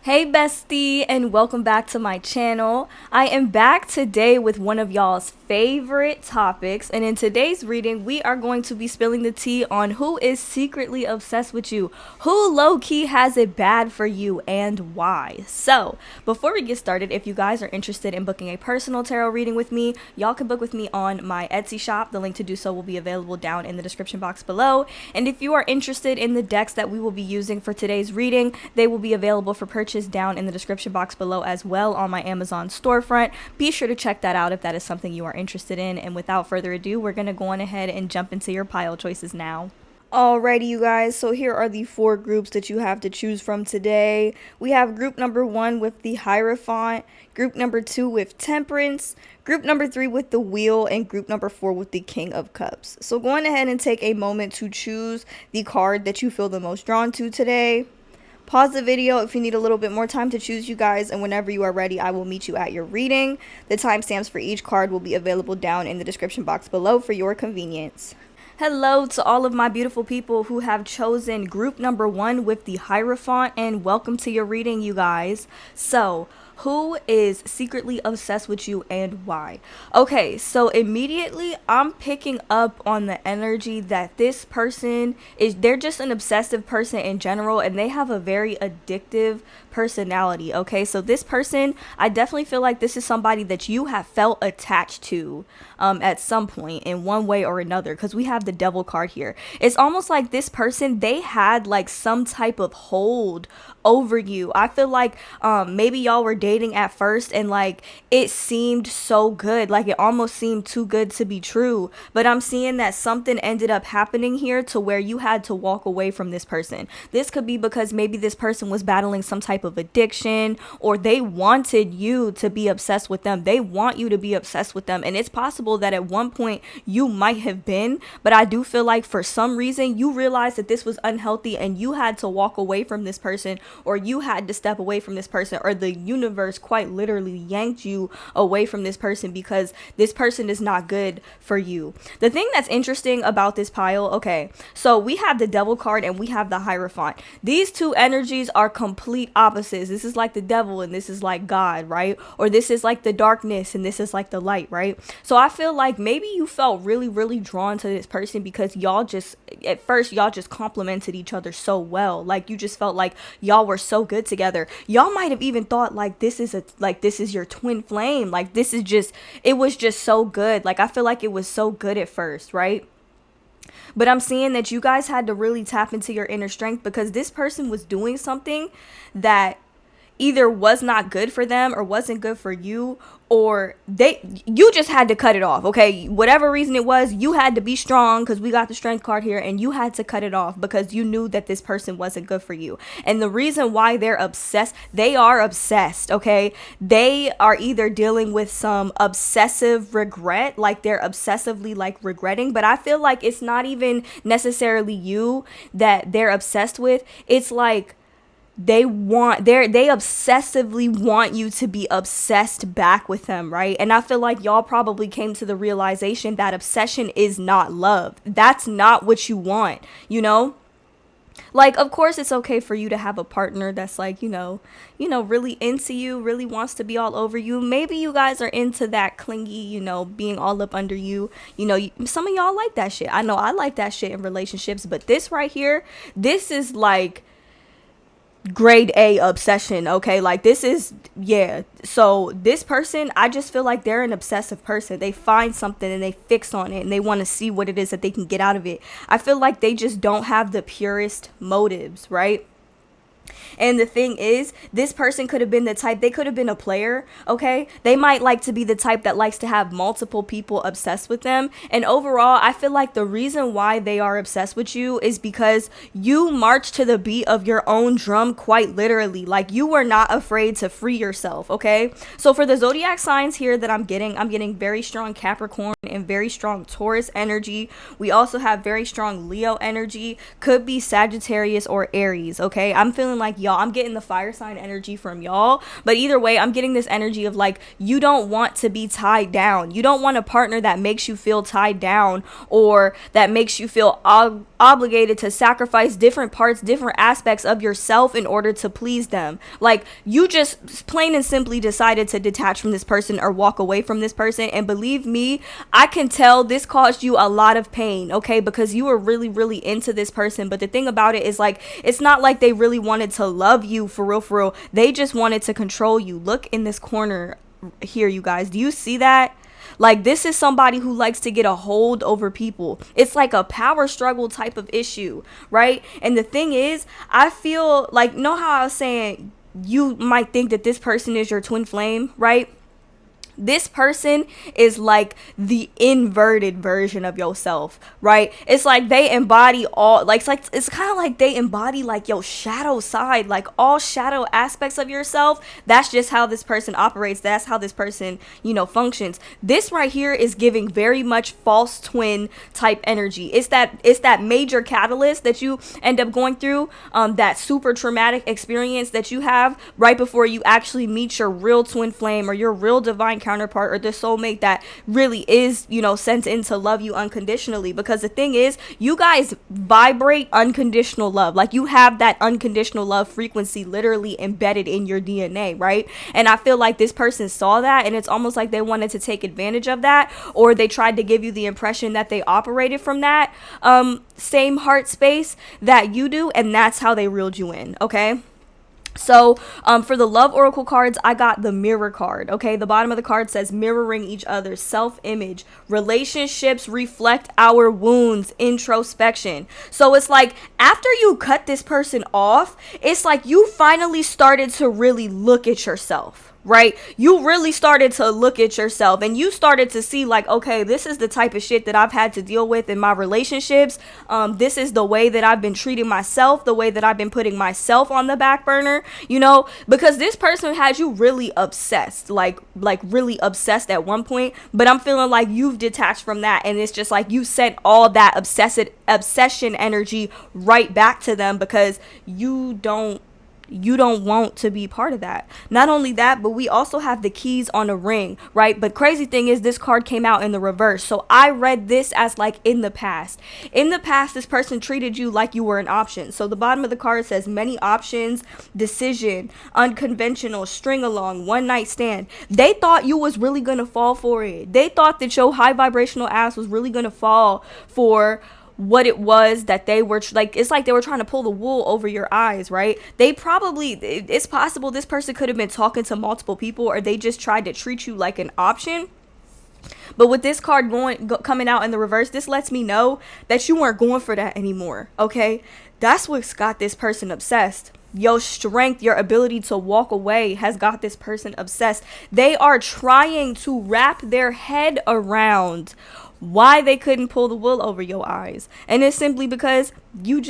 Hey bestie, and welcome back to my channel. I am back today with one of y'all's favorite topics, and in today's reading we are going to be spilling the tea on who is secretly obsessed with you, who low-key has it bad for you, and why. So before we get started, if you guys are interested in booking a personal tarot reading with me, y'all can book with me on my Etsy shop. The link to do so will be available down in the description box below. And if you are interested in the decks that we will be using for today's reading, they will be available for purchase down in the description box below as well on my Amazon storefront. Be sure to check that out if that is something you are interested in. And without further ado, we're going to go on ahead and jump into your pile choices now. Alrighty, you guys, so here are the four groups that you have to choose from today. We have group number 1 with the Hierophant, group number 2 with Temperance, group number 3 with the Wheel, and group number 4 with the King of Cups. So go on ahead and take a moment to choose the card that you feel the most drawn to today. Pause the video if you need a little bit more time to choose, you guys, and whenever you are ready, I will meet you at your reading. The timestamps for each card will be available down in the description box below for your convenience. Hello to all of my beautiful people who have chosen group number 1 with the Hierophant, and welcome to your reading, you guys. So, who is secretly obsessed with you and why? Okay, so immediately I'm picking up on the energy that this person is, they're just an obsessive person in general, and they have a very addictive personality. Okay, so this person, I definitely feel like this is somebody that you have felt attached to at some point in one way or another, because we have the Devil card here. It's almost like this person, they had like some type of hold over you. I feel like maybe y'all were dating at first and like it seemed so good, like it almost seemed too good to be true, but I'm seeing that something ended up happening here to where you had to walk away from this person. This could be because maybe this person was battling some type of addiction, or they wanted you to be obsessed with them. They want you to be obsessed with them, and it's possible that at one point you might have been, but I do feel like for some reason you realized that this was unhealthy and you had to walk away from this person, or you had to step away from this person, or the universe quite literally yanked you away from this person because this person is not good for you. The thing that's interesting about this pile, okay, so we have the Devil card and we have the Hierophant. These two energies are complete opposites. This is like the devil and this is like God, right? Or this is like the darkness and this is like the light, right? So I feel like maybe you felt really drawn to this person because y'all just, at first y'all just complimented each other so well. Like you just felt like y'all were so good together. Y'all might have even thought like this is your twin flame. Like this is just, it was just so good. Like I feel like it was so good at first, right? But I'm seeing that you guys had to really tap into your inner strength because this person was doing something that either was not good for them or wasn't good for you, or you just had to cut it off. Okay, whatever reason it was, you had to be strong because we got the strength card here, and you had to cut it off because you knew that this person wasn't good for you. And the reason why they're obsessed, they are obsessed, okay? They are either dealing with some obsessive regret, like they're obsessively like regretting, but I feel like it's not even necessarily you that they're obsessed with. It's like they obsessively want you to be obsessed back with them, right? And I feel like y'all probably came to the realization that obsession is not love. That's not what you want, you know? Like, of course it's okay for you to have a partner that's like, you know, really into you, really wants to be all over you. Maybe you guys are into that clingy, you know, being all up under you. You know, some of y'all like that shit. I know I like that shit in relationships, but this right here, this is like grade A obsession, okay? Like this is, yeah. So this person, I just feel like they're an obsessive person. They find something and they fix on it and they want to see what it is that they can get out of it. I feel like they just don't have the purest motives, right? And the thing is, this person could have been the type, they could have been a player, okay? They might like to be the type that likes to have multiple people obsessed with them. And overall, I feel like the reason why they are obsessed with you is because you march to the beat of your own drum, quite literally. Like you were not afraid to free yourself, okay? So for the zodiac signs here that I'm getting very strong Capricorn and very strong Taurus energy. We also have very strong Leo energy, could be Sagittarius or Aries, okay? I'm feeling feeling like y'all, I'm getting the fire sign energy from y'all, but either way, I'm getting this energy of like, you don't want to be tied down. You don't want a partner that makes you feel tied down, or that makes you feel obligated to sacrifice different parts, different aspects of yourself in order to please them. Like, you just plain and simply decided to detach from this person or walk away from this person. And believe me, I can tell this caused you a lot of pain, okay? Because you were really, really into this person. But the thing about it is, like, it's not like they really wanted to love you for real, for real. They just wanted to control you. Look in this corner here, you guys. Do you see that? Like, this is somebody who likes to get a hold over people. It's like a power struggle type of issue, right? And the thing is, I feel like, know how I was saying you might think that this person is your twin flame, right? This person is like the inverted version of yourself, right? It's like they embody all, like, it's kind of like they embody like your shadow side, like all shadow aspects of yourself. That's just how this person operates. That's how this person, functions. This right here is giving very much false twin type energy. It's that major catalyst that you end up going through, that super traumatic experience that you have right before you actually meet your real twin flame or your real divine counterpart, or the soulmate that really is, sent in to love you unconditionally. Because the thing is, you guys vibrate unconditional love. Like, you have that unconditional love frequency literally embedded in your DNA, right? And I feel like this person saw that, and it's almost like they wanted to take advantage of that, or they tried to give you the impression that they operated from that same heart space that you do, and that's how they reeled you in, okay? So for the love oracle cards, I got the mirror card. Okay, the bottom of the card says mirroring each other, self-image, relationships reflect our wounds, introspection. So it's like, after you cut this person off, it's like you finally started to really look at yourself, right? You really started to look at yourself, and you started to see like, okay, this is the type of shit that I've had to deal with in my relationships. This is the way that I've been treating myself, the way that I've been putting myself on the back burner, because this person had you really obsessed, like really obsessed at one point. But I'm feeling like you've detached from that, and it's just like you sent all that obsession energy right back to them, because you don't want to be part of that. Not only that, but we also have the keys on a ring, right? But crazy thing is, this card came out in the reverse. So I read this as like, in the past, this person treated you like you were an option. So the bottom of the card says many options, decision, unconventional, string along, one night stand. They thought you was really gonna fall for it. They thought that your high vibrational ass was really gonna fall for what it was that they were like. It's like they were trying to pull the wool over your eyes, right? It's possible this person could have been talking to multiple people, or they just tried to treat you like an option. But with this card coming out in the reverse, this lets me know that you weren't going for that anymore, okay? That's what's got this person obsessed. Your strength, your ability to walk away has got this person obsessed. They are trying to wrap their head around why they couldn't pull the wool over your eyes. And it's simply because you're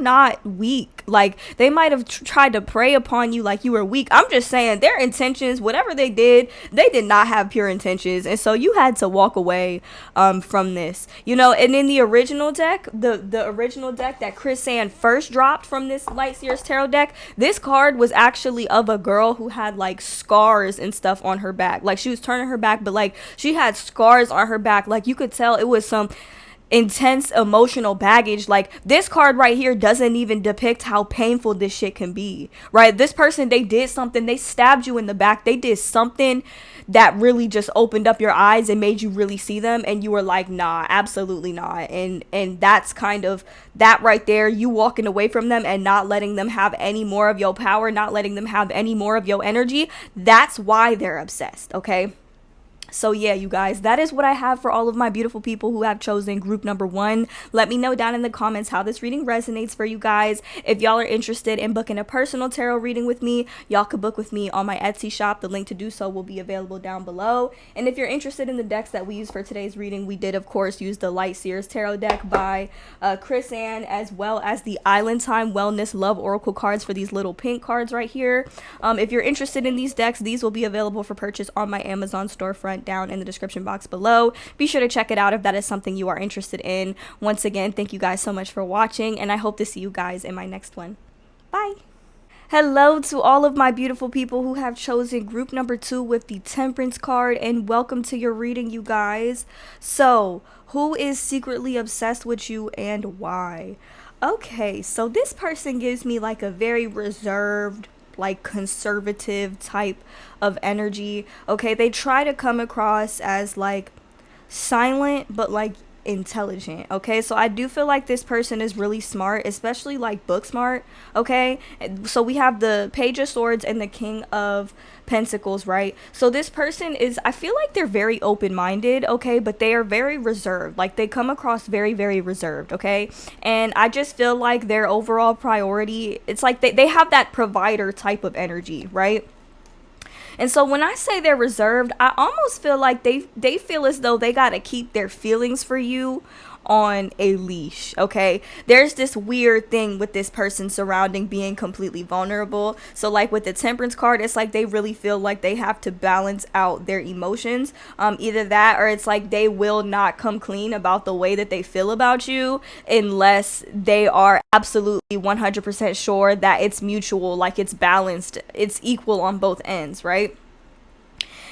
not weak. Like, they might have tried to prey upon you like you were weak. I'm just saying, their intentions, whatever they did not have pure intentions. And so you had to walk away from this, and in the original deck, the original deck that Chris Sand first dropped from this Light Seers Tarot deck, this card was actually of a girl who had like scars and stuff on her back. Like, she was turning her back, but like she had scars on her back. Like, you could tell it was some intense emotional baggage. Like, this card right here doesn't even depict how painful this shit can be, right? This person, they did something, they stabbed you in the back, they did something that really just opened up your eyes and made you really see them, and you were like, nah, absolutely not. And that's kind of that right there, you walking away from them and not letting them have any more of your power, not letting them have any more of your energy. That's why they're obsessed, okay? So yeah, you guys, that is what I have for all of my beautiful people who have chosen group number 1. Let me know down in the comments how this reading resonates for you guys. If y'all are interested in booking a personal tarot reading with me, y'all could book with me on my Etsy shop. The link to do so will be available down below. And if you're interested in the decks that we use for today's reading, we did of course use the Light Seers Tarot deck by Chris Ann, as well as the Island Time Wellness Love Oracle cards for these little pink cards right here. If you're interested in these decks, these will be available for purchase on my Amazon storefront down in the description box below. Be sure to check it out if that is something you are interested in. Once again, thank you guys so much for watching, and I hope to see you guys in my next one. Bye. Hello to all of my beautiful people who have chosen group number 2 with the Temperance card, and welcome to your reading, you guys. So, who is secretly obsessed with you and why? Okay, so this person gives me like a very reserved, like conservative type of energy. Okay, they try to come across as like silent but like intelligent. Okay, so I do feel like this person is really smart, especially like book smart. Okay, so we have the Page of Swords and the King of Pentacles, right? So this person is, I feel like they're very open-minded, okay, but they are very reserved. Like they come across very, very reserved, okay? And I just feel like their overall priority, it's like they have that provider type of energy, right? And so when I say they're reserved, I almost feel like they feel as though they got to keep their feelings for you on a leash, okay? There's this weird thing with this person surrounding being completely vulnerable. So like with the Temperance card, it's like they really feel like they have to balance out their emotions. Either that or it's like they will not come clean about the way that they feel about you unless they are absolutely 100% sure that it's mutual, like it's balanced, it's equal on both ends, right?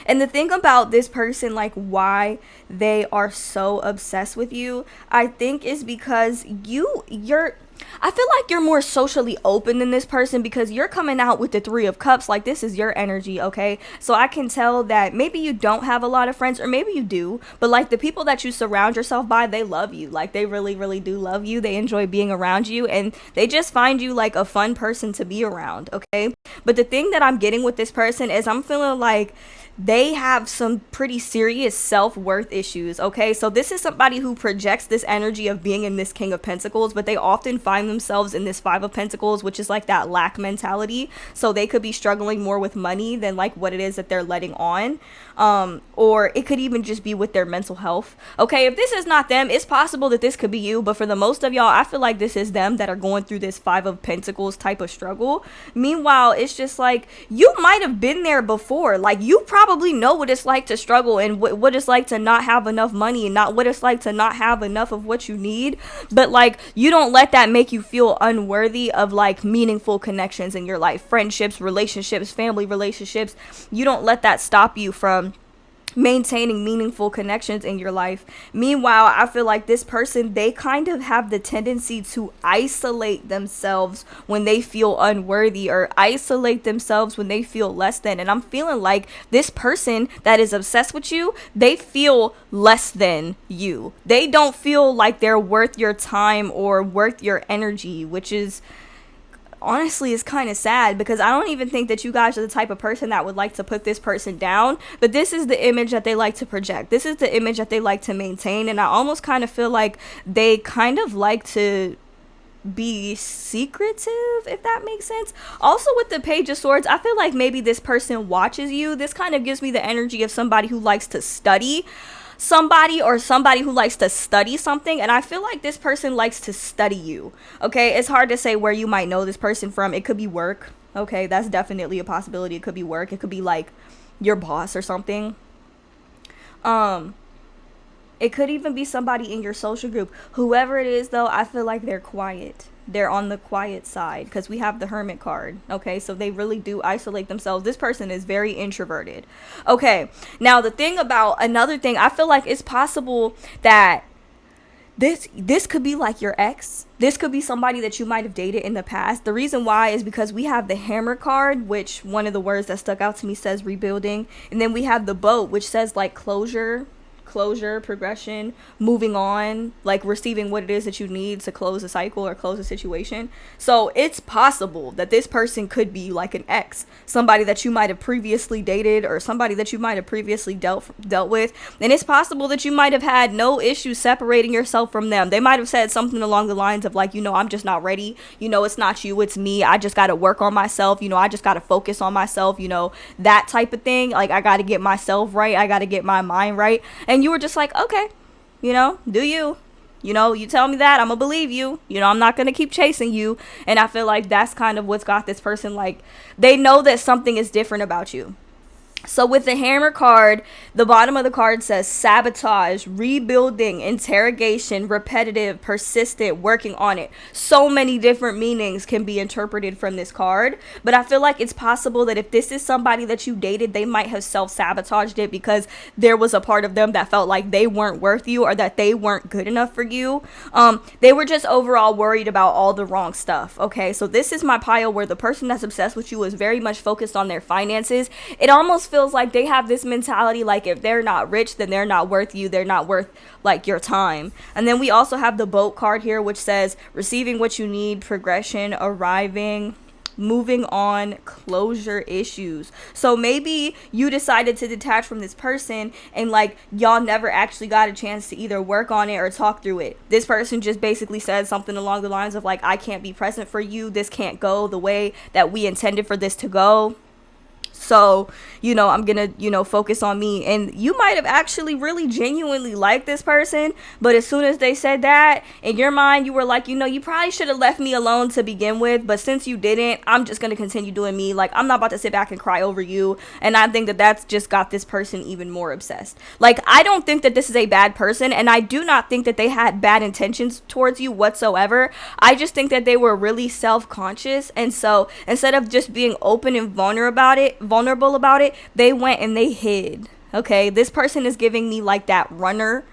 And the thing about this person, like why they are so obsessed with you, I think is because I feel like you're more socially open than this person, because you're coming out with the 3 of Cups, like this is your energy, okay? So I can tell that maybe you don't have a lot of friends, or maybe you do, but like the people that you surround yourself by, they love you. Like they really, really do love you. They enjoy being around you, and they just find you like a fun person to be around, okay? But the thing that I'm getting with this person is I'm feeling like they have some pretty serious self-worth issues, okay? So this is somebody who projects this energy of being in this King of Pentacles, but they often find themselves in this 5 of Pentacles, which is like that lack mentality. So they could be struggling more with money than like what it is that they're letting on. Or it could even just be with their mental health. Okay, if this is not them, it's possible that this could be you, but for the most of y'all, I feel like this is them that are going through this 5 of Pentacles type of struggle. Meanwhile, it's just like you might have been there before. Like you probably know what it's like to struggle, and what it's like to not have enough money, and not what it's like to not have enough of what you need. But like you don't let that make you feel unworthy of like meaningful connections in your life, friendships, relationships, family relationships. You don't let that stop you from maintaining meaningful connections in your life. Meanwhile, I feel like this person, they kind of have the tendency to isolate themselves when they feel unworthy, or isolate themselves when they feel less than. And I'm feeling like this person that is obsessed with you, they feel less than you. They don't feel like they're worth your time or worth your energy, which is honestly is kind of sad, because I don't even think that you guys are the type of person that would like to put this person down, but this is the image that they like to project. This is the image that they like to maintain, and I almost kind of feel like they kind of like to be secretive, if that makes sense. Also with the Page of Swords, I feel like maybe this person watches you. This kind of gives me the energy of somebody who likes to study somebody, or somebody who likes to study something, and I feel like this person likes to study you. Okay, it's hard to say where you might know this person from. It could be work. Okay, that's definitely a possibility. It could be work. It could be like your boss or something. It could even be somebody in your social group. Whoever it is, though, I feel like they're quiet. They're on the quiet side, because we have the Hermit card. Okay, so they really do isolate themselves. This person is very introverted. Okay, now the thing about another thing, I feel like it's possible that this could be like your ex. This could be somebody that you might have dated in the past. The reason why is because we have the Hammer card, which one of the words that stuck out to me says rebuilding, and then we have the Boat, which says like closure, progression, moving on, like receiving what it is that you need to close a cycle or close a situation. So it's possible that this person could be like an ex, somebody that you might have previously dated, or somebody that you might have previously dealt with, and it's possible that you might have had no issues separating yourself from them. They might have said something along the lines of like, I'm just not ready, it's not you, it's me, I just got to work on myself, I just got to focus on myself, that type of thing. Like, I got to get myself right, I got to get my mind right. And you were just like, okay, do you, you tell me that, I'm gonna believe you, I'm not gonna keep chasing you. And I feel like that's kind of what's got this person, like, they know that something is different about you. So with the hammer card, the bottom of the card says sabotage, rebuilding, interrogation, repetitive, persistent, working on it. So many different meanings can be interpreted from this card. But I feel like it's possible that if this is somebody that you dated, they might have self-sabotaged it because there was a part of them that felt like they weren't worth you or that they weren't good enough for you. They were just overall worried about all the wrong stuff. Okay, so this is my pile where the person that's obsessed with you is very much focused on their finances. It almost feels like they have this mentality like if they're not rich, then they're not worth you, they're not worth like your time. And then we also have the boat card here, which says receiving what you need, progression, arriving, moving on, closure issues. So maybe you decided to detach from this person and like y'all never actually got a chance to either work on it or talk through it. This person just basically said something along the lines of like, I can't be present for you, this can't go the way that we intended for this to go. So, I'm going to, focus on me. And you might have actually really genuinely liked this person. But as soon as they said that, in your mind, you were like, you probably should have left me alone to begin with. But since you didn't, I'm just going to continue doing me. Like, I'm not about to sit back and cry over you. And I think that that's just got this person even more obsessed. Like, I don't think that this is a bad person. And I do not think that they had bad intentions towards you whatsoever. I just think that they were really self-conscious. And so instead of just being open and vulnerable about it, they went and they hid. Okay, this person is giving me like that runner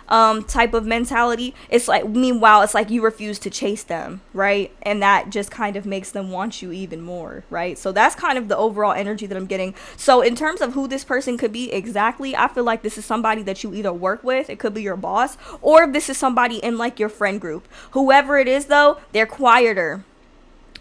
type of mentality. It's like, meanwhile, it's like you refuse to chase them, right? And that just kind of makes them want you even more, right? So that's kind of the overall energy that I'm getting. So in terms of who this person could be exactly, I feel like this is somebody that you either work with, it could be your boss, or this is somebody in like your friend group. Whoever it is though, they're quieter,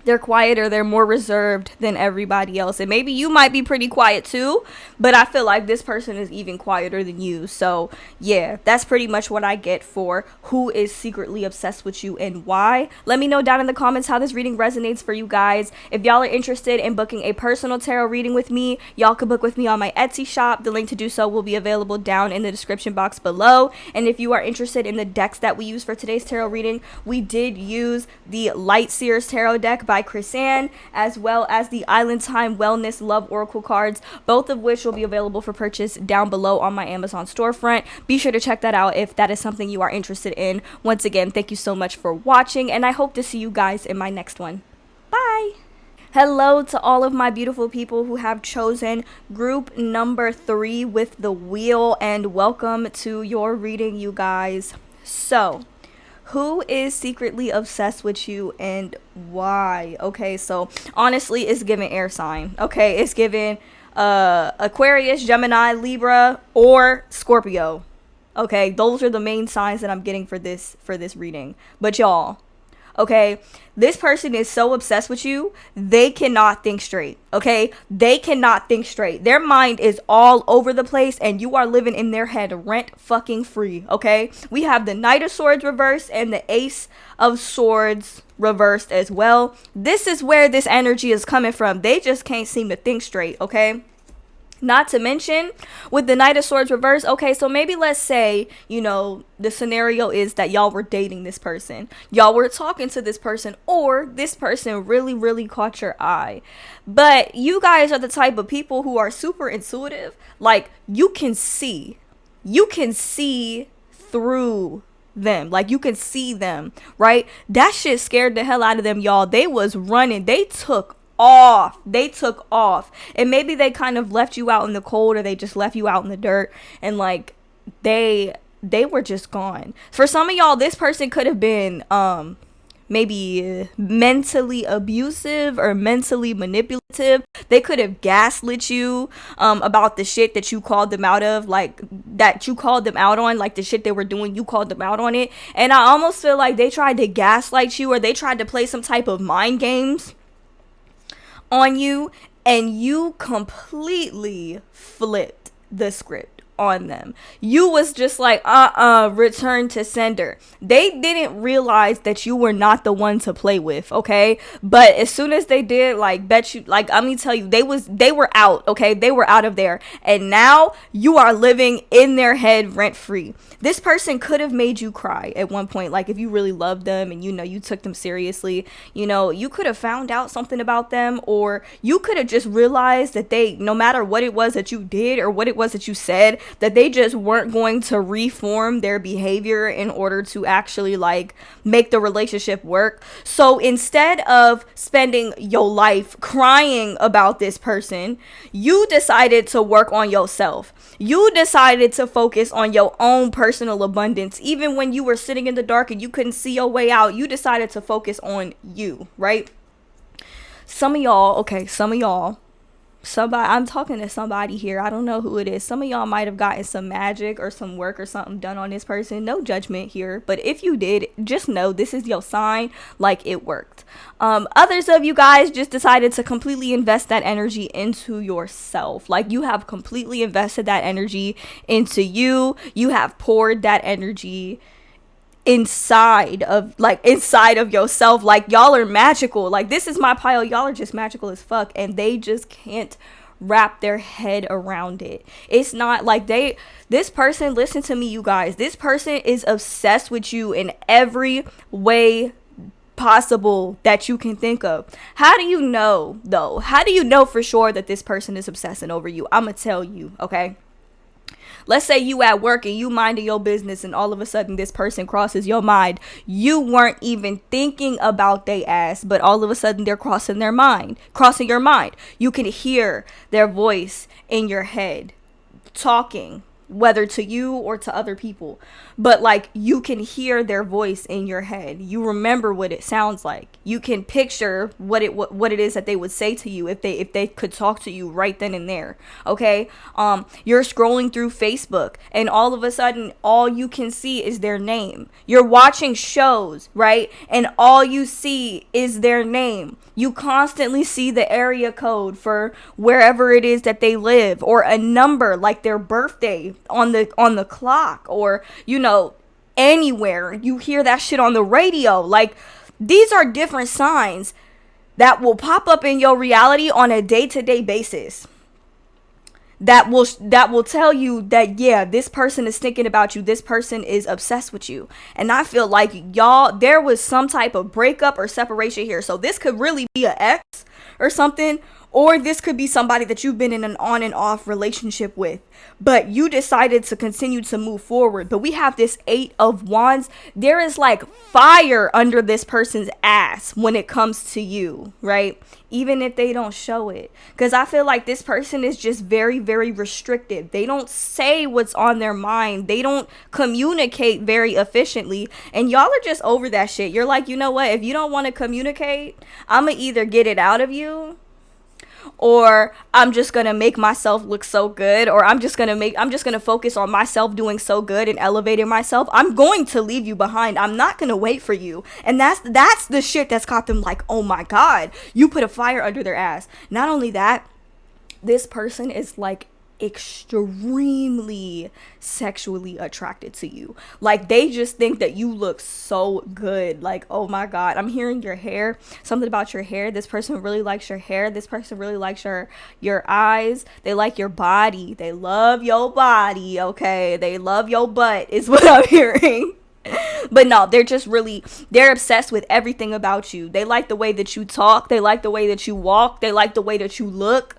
they're more reserved than everybody else. And maybe you might be pretty quiet too, but I feel like this person is even quieter than you. So yeah, that's pretty much what I get for who is secretly obsessed with you and why. Let me know down in the comments how this reading resonates for you guys. If y'all are interested in booking a personal tarot reading with me, y'all can book with me on my Etsy shop. The link to do so will be available down in the description box below. And if you are interested in the decks that we use for today's tarot reading, we did use the Light Seers Tarot deck by Chris Ann, as well as the Island Time Wellness Love Oracle cards, both of which will be available for purchase down below on my Amazon storefront. Be sure to check that out if that is something you are interested in. Once again, thank you so much for watching, and I hope to see you guys in my next one. Bye! Hello to all of my beautiful people who have chosen group number 3 with the wheel, and welcome to your reading, you guys. So, who is secretly obsessed with you and why? Okay, so honestly, it's given air sign. Okay, it's given Aquarius, Gemini, Libra, or Scorpio. Okay, those are the main signs that I'm getting for this reading. But y'all, okay, this person is so obsessed with you, they cannot think straight. Okay, they cannot think straight. Their mind is all over the place, and you are living in their head rent fucking free. Okay, we have the Knight of Swords reversed and the Ace of Swords reversed as well. This is where this energy is coming from. They just can't seem to think straight. Okay. Not to mention, with the Knight of Swords reverse, okay, so maybe let's say, the scenario is that y'all were dating this person. Y'all were talking to this person, or this person really, really caught your eye. But you guys are the type of people who are super intuitive. Like, you can see through them. Like, you can see them, right? That shit scared the hell out of them, y'all. They was running. They took off. And maybe they kind of left you out in the cold, or they just left you out in the dirt, and like they were just gone. For some of y'all, this person could have been maybe mentally abusive or mentally manipulative. They could have gaslit you about the shit that you called them out of, like that you called them out on, like the shit they were doing, you called them out on it. And I almost feel like they tried to gaslight you, or they tried to play some type of mind games on you, and you completely flipped the script. on them. You was just like, return to sender. They didn't realize that you were not the one to play with, okay? But as soon as they did, like, bet you, like, let me tell you, they were out, okay? They were out of there. And now you are living in their head rent free. This person could have made you cry at one point. Like, if you really loved them and, you know, you took them seriously, you know, you could have found out something about them, or you could have just realized that they, no matter what it was that you did or what it was that you said, that they just weren't going to reform their behavior in order to actually, like, make the relationship work. So instead of spending your life crying about this person, you decided to work on yourself. You decided to focus on your own personal abundance. Even when you were sitting in the dark and you couldn't see your way out, you decided to focus on you, right? Some of y'all, somebody, I'm talking to somebody here, I don't know who it is. Some of y'all might have gotten some magic or some work or something done on this person. No judgment here, but if you did, just know this is your sign, like, it worked. Others of you guys just decided to completely invest that energy into yourself. Like, you have completely invested that energy into you. You have poured that energy inside of yourself. Like, y'all are magical. Like, this is my pile. Y'all are just magical as fuck, and they just can't wrap their head around it. It's not like this person, listen to me, you guys, this person is obsessed with you in every way possible that you can think of. How do you know, though? How do you know for sure that this person is obsessing over you? I'm gonna tell you, okay? Let's say you at work and you minding your business, and all of a sudden this person crosses your mind. You weren't even thinking about they ass, but all of a sudden they're crossing your mind. You can hear their voice in your head talking, whether to you or to other people, but, like, you can hear their voice in your head. You remember what it sounds like. You can picture what it is that they would say to you if they could talk to you right then and there. Okay, you're scrolling through Facebook and all of a sudden all you can see is their name. You're watching shows, right, and all you see is their name. You constantly see the area code for wherever it is that they live, or a number like their birthday on the clock, or, you know, anywhere. You hear that shit on the radio. Like, these are different signs that will pop up in your reality on a day-to-day basis. That will tell you that, yeah, this person is thinking about you. This person is obsessed with you. And I feel like y'all, there was some type of breakup or separation here. So this could really be an ex or something, or this could be somebody that you've been in an on and off relationship with, but you decided to continue to move forward. But we have this 8 of Wands. There is, like, fire under this person's ass when it comes to you, right? Even if they don't show it. Because I feel like this person is just very, very restricted. They don't say what's on their mind. They don't communicate very efficiently. And y'all are just over that shit. You're like, you know what? If you don't want to communicate, I'm going to either get it out of you, or I'm just going to make myself look so good, or I'm just going to focus on myself doing so good and elevating myself. I'm going to leave you behind. I'm not going to wait for you. And that's the shit that's got them like, oh my God, you put a fire under their ass. Not only that, this person is, like, extremely sexually attracted to you. Like, they just think that you look so good. Like, oh my God, I'm hearing your hair, something about your hair. This person really likes your hair. This person really likes your eyes. They like your body. They love your body. Okay, they love your butt is what I'm hearing. But no, they're obsessed with everything about you. They like the way that you talk. They like the way that you walk. They like the way that you look.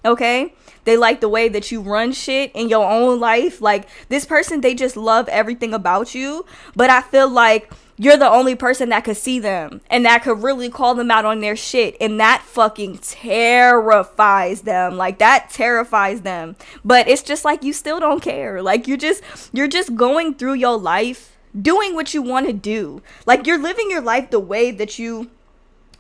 Okay, they like the way that you run shit in your own life. Like, this person, they just love everything about you. But I feel like you're the only person that could see them and that could really call them out on their shit, and that fucking terrifies them. Like, that terrifies them. But it's just like, you still don't care. Like, you're just going through your life doing what you want to do. Like, you're living your life the way that you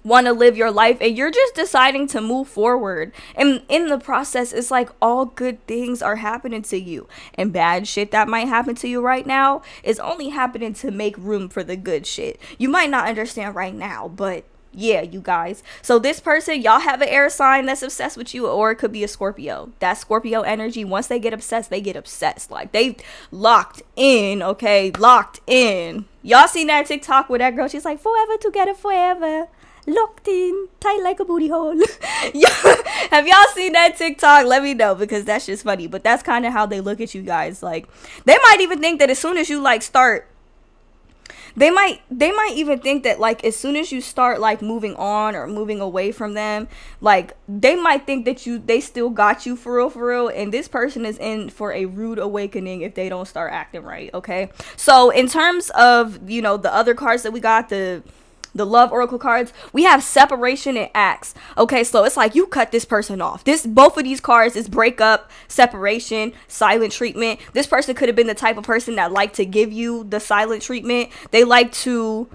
want to live your life, and you're just deciding to move forward. And in the process, it's like all good things are happening to you, and bad shit that might happen to you right now is only happening to make room for the good shit. You might not understand right now, but Yeah, you guys. So this person, y'all have an air sign that's obsessed with you, or it could be a Scorpio. That Scorpio energy, once they get obsessed, they get obsessed. Like, they locked in, okay? Locked in. Y'all seen that TikTok with that girl? She's like, forever together, forever. Locked in, tight like a booty hole. Have y'all seen that TikTok? Let me know, because that's just funny. But that's kind of how they look at you guys. Like, they might even think that as soon as you, like, start, they might even think that, like, as soon as you start, like, moving on or moving away from them, like, they might think that they still got you for real, and this person is in for a rude awakening if they don't start acting right. Okay, so in terms of, you know, the other cards that we got, the love oracle cards, we have separation and acts. Okay, so it's like you cut this person off. Both of these cards is breakup, separation, silent treatment. This person could have been the type of person that liked to give you the silent treatment. They like to,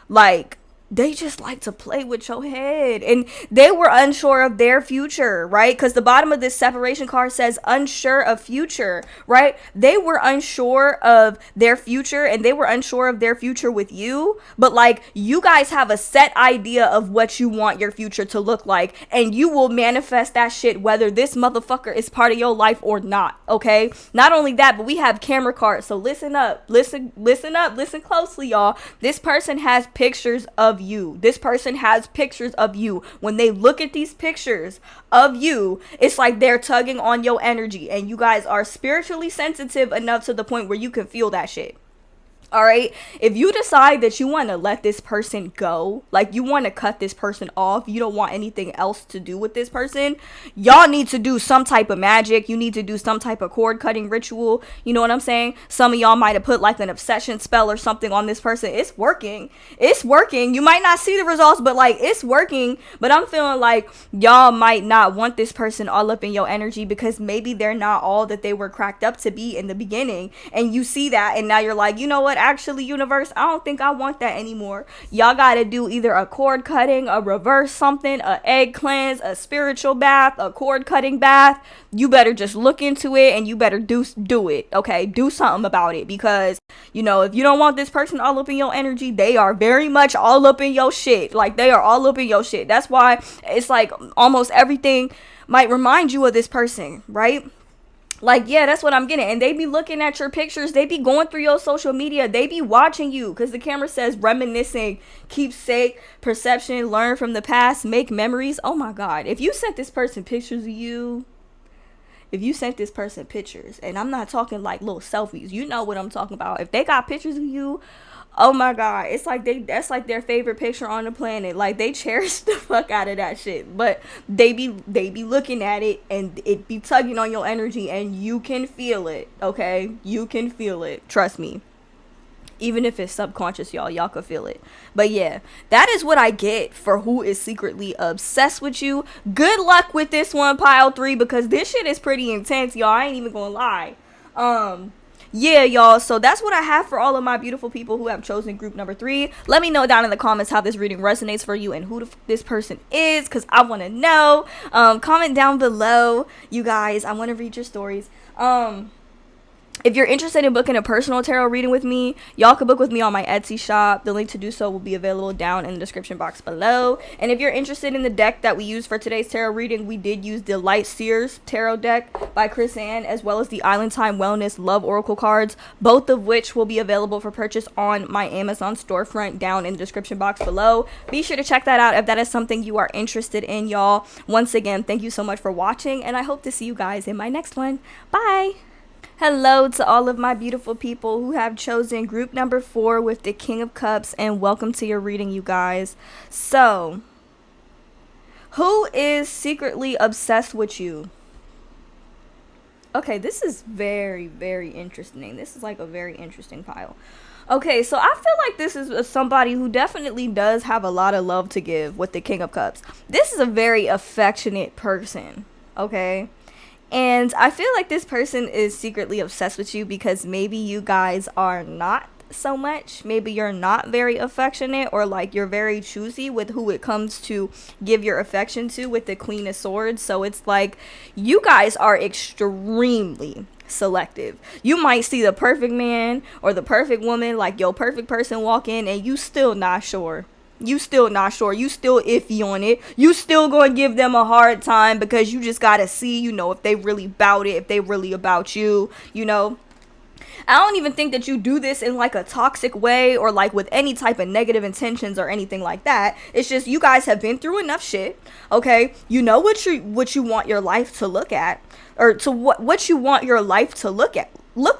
like, they just like to play with your head, and they were unsure of their future, right? Because the bottom of this separation card says unsure of future, right? They were unsure of their future, and they were unsure of their future with you, but, like, you guys have a set idea of what you want your future to look like, and you will manifest that shit whether this motherfucker is part of your life or not. Okay, not only that, but we have camera cards, so listen up, listen closely, y'all. This person has pictures of you. This person has pictures of you. When they look at these pictures of you, it's like they're tugging on your energy, and you guys are spiritually sensitive enough to the point where you can feel that shit. All right, if you decide that you want to let this person go, like you want to cut this person off, you don't want anything else to do with this person, y'all need to do some type of magic. You need to do some type of cord cutting ritual. You know what I'm saying? Some of y'all might have put like an obsession spell or something on this person. It's working. It's working. You might not see the results, but, like, it's working. But I'm feeling like y'all might not want this person all up in your energy, because maybe they're not all that they were cracked up to be in the beginning, and you see that, and now you're like, you know what, actually, universe, I don't think I want that anymore. Y'all gotta do either a cord cutting, a reverse something, a egg cleanse, a spiritual bath, a cord cutting bath. You better just look into it, and you better do it. Okay, do something about it, because, you know, if you don't want this person all up in your energy, they are very much all up in your shit. Like, they are all up in your shit. That's why it's like almost everything might remind you of this person, right? Like, yeah, that's what I'm getting. And they be looking at your pictures. They be going through your social media. They be watching you, because the camera says reminiscing, keepsake, perception, learn from the past, make memories. Oh my God. If you sent this person pictures of you, if you sent this person pictures, and I'm not talking like little selfies, you know what I'm talking about. If they got pictures of you, oh my God, it's like that's like their favorite picture on the planet. Like, they cherish the fuck out of that shit. But they be looking at it, and it be tugging on your energy, and you can feel it. Okay, you can feel it. Trust me. Even if it's subconscious, y'all could feel it. But yeah, that is what I get for who is secretly obsessed with you. Good luck with this one, pile 3, because this shit is pretty intense, y'all. I ain't even gonna lie. Yeah, y'all, so that's what I have for all of my beautiful people who have chosen group number 3. Let me know down in the comments how this reading resonates for you and who this person is, because I want to know. Comment down below, you guys. I want to read your stories. If you're interested in booking a personal tarot reading with me, y'all can book with me on my Etsy shop. The link to do so will be available down in the description box below. And if you're interested in the deck that we used for today's tarot reading, we did use the Light Seers tarot deck by Chris Ann, as well as the Island Time Wellness Love Oracle cards, both of which will be available for purchase on my Amazon storefront down in the description box below. Be sure to check that out if that is something you are interested in, y'all. Once again, thank you so much for watching, and I hope to see you guys in my next one. Bye! Hello to all of my beautiful people who have chosen group number 4 with the King of Cups, and welcome to your reading, you guys. So, who is secretly obsessed with you? Okay, this is very, very interesting. This is like a very interesting pile. Okay, so I feel like this is somebody who definitely does have a lot of love to give with the King of Cups. This is a very affectionate person, okay? And I feel like this person is secretly obsessed with you because maybe you guys are not so much. Maybe you're not very affectionate, or like you're very choosy with who it comes to give your affection to with the Queen of Swords. So it's like you guys are extremely selective. You might see the perfect man or the perfect woman, like your perfect person, walk in, and you still not sure. You still not sure. You still iffy on it. You still gonna give them a hard time because you just gotta see, if they really about it, if they really about you, I don't even think that you do this in like a toxic way or like with any type of negative intentions or anything like that. It's just you guys have been through enough shit. Okay, you know what you want your life to look at, or to what you want your life to look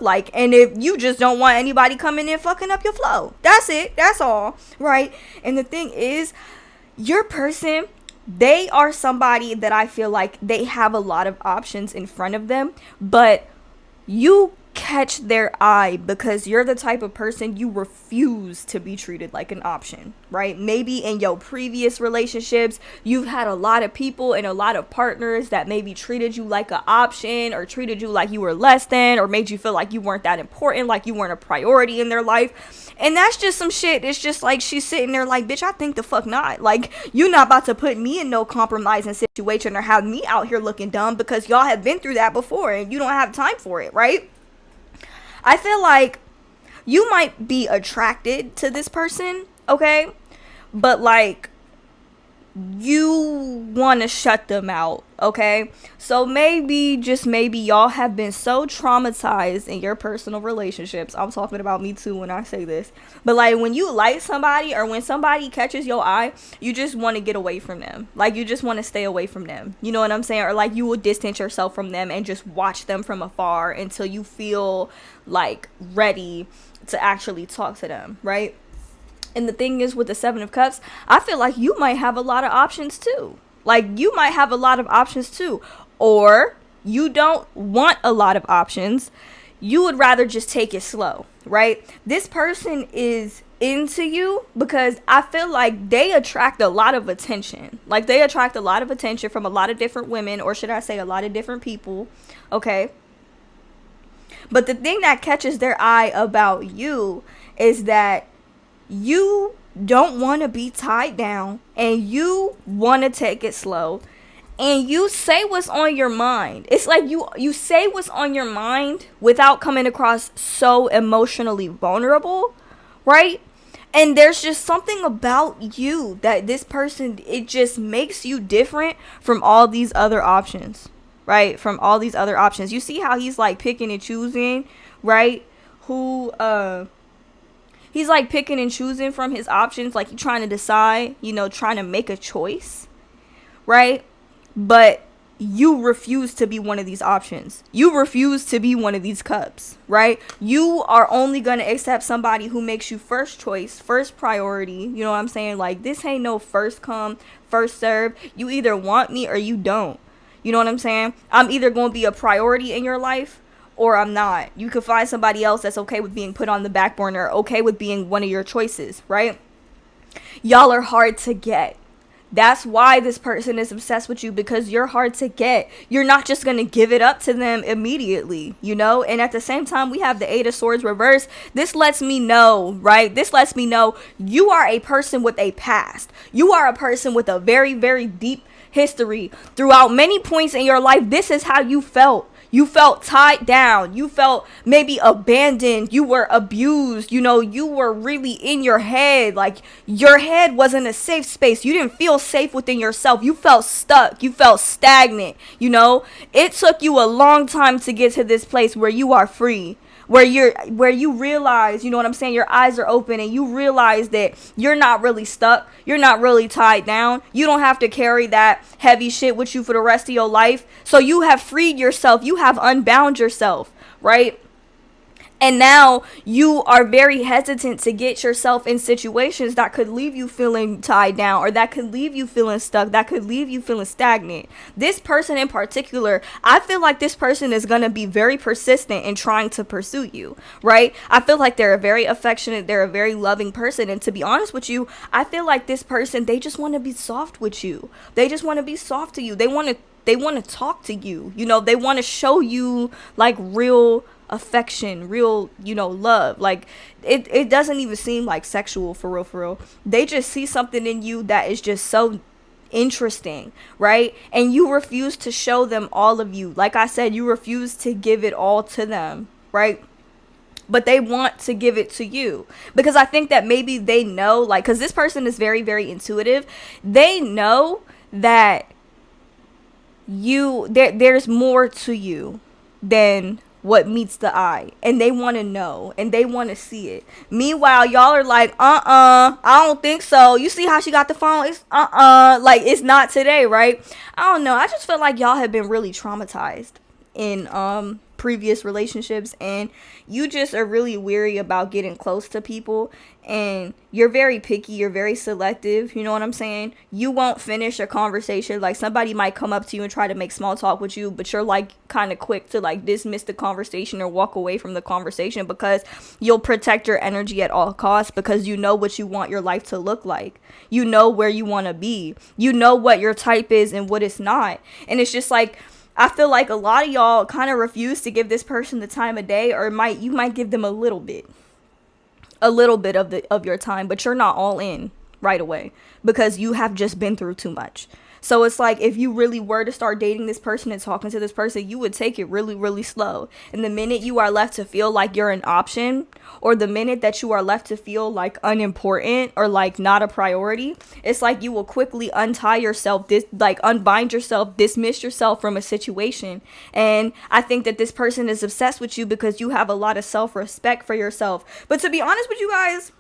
like. And if you just don't want anybody coming in fucking up your flow, that's it. That's all, right? And the thing is, your person, they are somebody that I feel like they have a lot of options in front of them, but you catch their eye because you're the type of person, you refuse to be treated like an option, right? Maybe in your previous relationships, you've had a lot of people and a lot of partners that maybe treated you like an option, or treated you like you were less than, or made you feel like you weren't that important, like you weren't a priority in their life. And that's just some shit. It's just like she's sitting there like, bitch, I think the fuck not. Like, you're not about to put me in no compromising situation or have me out here looking dumb, because y'all have been through that before and you don't have time for it, right? I feel like you might be attracted to this person, okay? But like, you want to shut them out, okay? So maybe, just maybe, y'all have been so traumatized in your personal relationships. I'm talking about me too when I say this. But like, when you like somebody, or when somebody catches your eye, you just want to get away from them. Like, you just want to stay away from them. You know what I'm saying? Or like, you will distance yourself from them and just watch them from afar until you feel like ready to actually talk to them, right? And the thing is, with the Seven of Cups, I feel like you might have a lot of options too. Like, you might have a lot of options too. Or you don't want a lot of options. You would rather just take it slow, right? This person is into you because I feel like they attract a lot of attention. Like, they attract a lot of attention from a lot of different women, or should I say a lot of different people, okay? But the thing that catches their eye about you is that you don't want to be tied down, and you want to take it slow, and you say what's on your mind. It's like you say what's on your mind without coming across so emotionally vulnerable, right? And there's just something about you that this person, it just makes you different from all these other options, right? From all these other options. You see how he's like picking and choosing, right? He's like picking and choosing from his options, like he's trying to decide, trying to make a choice, right? But you refuse to be one of these options. You refuse to be one of these cups, right? You are only going to accept somebody who makes you first choice, first priority. You know what I'm saying? Like, this ain't no first come, first serve. You either want me or you don't. You know what I'm saying? I'm either going to be a priority in your life, or I'm not. You could find somebody else that's okay with being put on the back burner, okay with being one of your choices, right? Y'all are hard to get. That's why this person is obsessed with you, because you're hard to get. You're not just going to give it up to them immediately, And at the same time, we have the Eight of Swords reversed. This lets me know, right? This lets me know you are a person with a past. You are a person with a very, very deep history. Throughout many points in your life, this is how you felt. You felt tied down. You felt maybe abandoned. You were abused. You were really in your head. Like, your head wasn't a safe space. You didn't feel safe within yourself. You felt stuck. You felt stagnant. It took you a long time to get to this place where you are free. Where you realize, you know what I'm saying, your eyes are open and you realize that you're not really stuck. You're not really tied down. You don't have to carry that heavy shit with you for the rest of your life. So you have freed yourself. You have unbound yourself, right? And now you are very hesitant to get yourself in situations that could leave you feeling tied down, or that could leave you feeling stuck, that could leave you feeling stagnant. This person in particular, I feel like this person is going to be very persistent in trying to pursue you, right? I feel like they're a very affectionate, they're a very loving person. And to be honest with you, I feel like this person, they just want to be soft with you. They just want to be soft to you. They want to talk to you. They want to show you like real affection, real, love. Like, it doesn't even seem like sexual for real. They just see something in you that is just so interesting, right? And you refuse to show them all of you. Like I said, you refuse to give it all to them, right? but they want to give it to you because I think that maybe they know, like, because this person is very, very intuitive. They know that there's more to you than what meets the eye, and they want to know and they want to see it. Meanwhile, y'all are like, I don't think so. You see how she got the phone? It's like, it's not today, right? I don't know. I just feel like y'all have been really traumatized in previous relationships, and you just are really weary about getting close to people, and you're very picky, you're very selective, you know what I'm saying? You won't finish a conversation. Like, somebody might come up to you and try to make small talk with you, but you're like kind of quick to like dismiss the conversation or walk away from the conversation because you'll protect your energy at all costs, because you know what you want your life to look like. You know where you want to be. You know what your type is and what it's not. And it's just like, I feel like a lot of y'all kind of refuse to give this person the time of day, or you might give them a little bit of your time, but you're not all in right away because you have just been through too much. So it's like, if you really were to start dating this person and talking to this person, you would take it really, really slow. And the minute you are left to feel like you're an option, or the minute that you are left to feel like unimportant or like not a priority, it's like you will quickly unbind yourself, dismiss yourself from a situation. And I think that this person is obsessed with you because you have a lot of self-respect for yourself. But to be honest with you guys,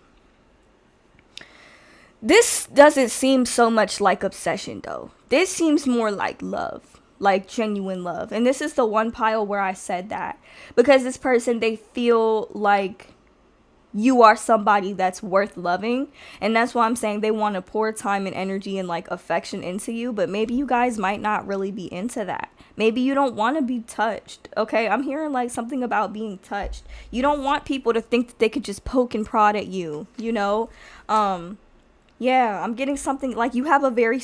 this doesn't seem so much like obsession, though. This seems more like love, like genuine love. And this is the one pile where I said that, because this person, they feel like you are somebody that's worth loving. And that's why I'm saying they want to pour time and energy and like affection into you. But maybe you guys might not really be into that. Maybe you don't want to be touched. Okay, I'm hearing like something about being touched. You don't want people to think that they could just poke and prod at you, you know? Yeah, I'm getting something like you have a very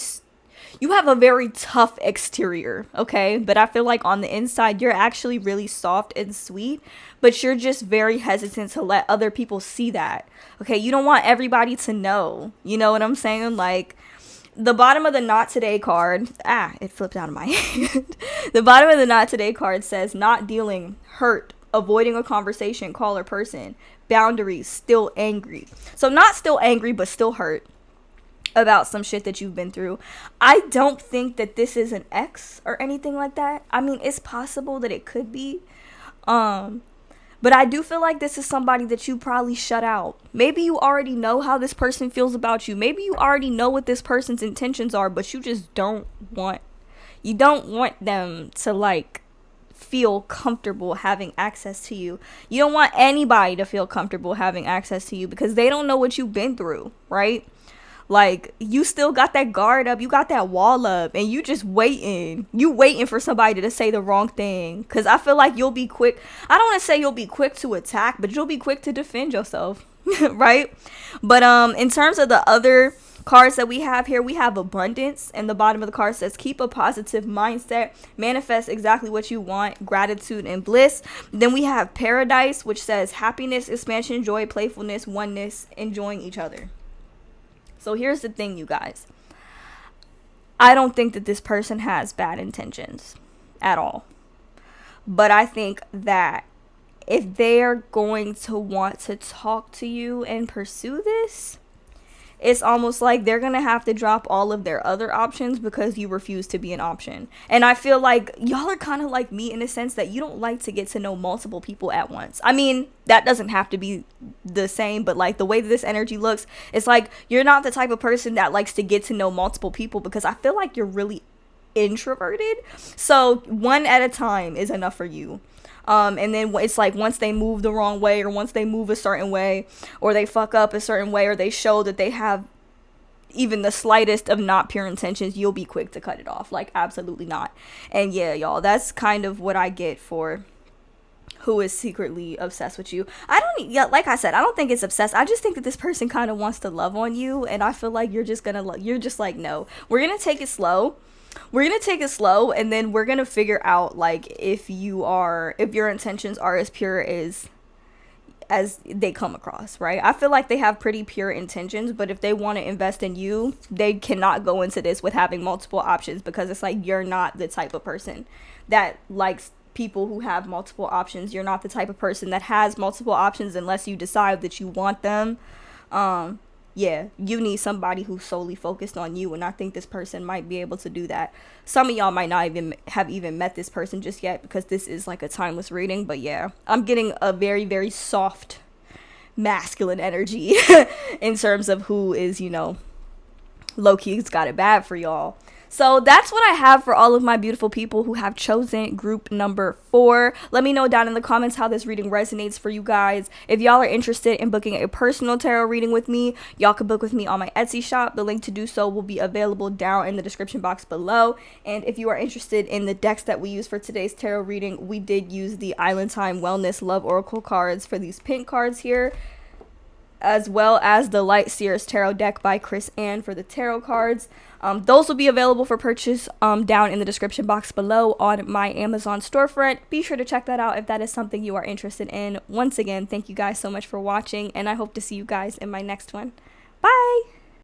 tough exterior, okay? But I feel like on the inside, you're actually really soft and sweet, but you're just very hesitant to let other people see that, okay? You don't want everybody to know, you know what I'm saying? Like, the bottom of the not today card, it flipped out of my hand. The bottom of the not today card says not dealing, hurt, avoiding a conversation, call or person, boundaries, still angry. So not still angry, but still hurt about some shit that you've been through. I don't think that this is an ex or anything like that. I mean, it's possible that it could be. But I do feel like this is somebody that you probably shut out. Maybe you already know how this person feels about you. Maybe you already know what this person's intentions are, but you just don't want them to like feel comfortable having access to you. You don't want anybody to feel comfortable having access to you because they don't know what you've been through, right? Like, you still got that guard up, you got that wall up, and you just waiting for somebody to say the wrong thing. Because I feel like you'll be quick. I don't want to say you'll be quick to attack, but you'll be quick to defend yourself, right? But in terms of the other cards that we have here, we have abundance, and the bottom of the card says keep a positive mindset, manifest exactly what you want, gratitude and bliss. Then we have paradise, which says happiness, expansion, joy, playfulness, oneness, enjoying each other. So here's the thing, you guys. I don't think that this person has bad intentions at all. But I think that if they're going to want to talk to you and pursue this, it's almost like they're going to have to drop all of their other options because you refuse to be an option. And I feel like y'all are kind of like me in the sense that you don't like to get to know multiple people at once. I mean, that doesn't have to be the same, but like the way that this energy looks, it's like you're not the type of person that likes to get to know multiple people because I feel like you're really introverted. So one at a time is enough for you. And then it's like once they move the wrong way, or once they move a certain way, or they fuck up a certain way, or they show that they have even the slightest of not pure intentions, you'll be quick to cut it off. Like, absolutely not. And yeah, y'all, that's kind of what I get for who is secretly obsessed with you. Like I said, I don't think it's obsessed. I just think that this person kind of wants to love on you, and I feel like you're just like, no, we're gonna take it slow. And then we're gonna figure out like if your intentions are as pure as they come across, right? I feel like they have pretty pure intentions, but if they want to invest in you, they cannot go into this with having multiple options, because it's like you're not the type of person that likes people who have multiple options. You're not the type of person that has multiple options unless you decide that you want them. Yeah, you need somebody who's solely focused on you, and I think this person might be able to do that. Some of y'all might not even met this person just yet, because this is like a timeless reading. But yeah, I'm getting a very, very soft masculine energy in terms of who is, you know, low-key's got it bad for y'all. So that's what I have for all of my beautiful people who have chosen group number 4. Let me know down in the comments how this reading resonates for you guys. If y'all are interested in booking a personal tarot reading with me, y'all can book with me on my Etsy shop. The link to do so will be available down in the description box below. And if you are interested in the decks that we use for today's tarot reading, we did use the Island Time Wellness Love Oracle cards for these pink cards here, as well as the Light Seers Tarot deck by Chris Ann for the tarot cards. Those will be available for purchase down in the description box below on my Amazon storefront. Be sure to check that out if that is something you are interested in. Once again, thank you guys so much for watching, and I hope to see you guys in my next one. Bye!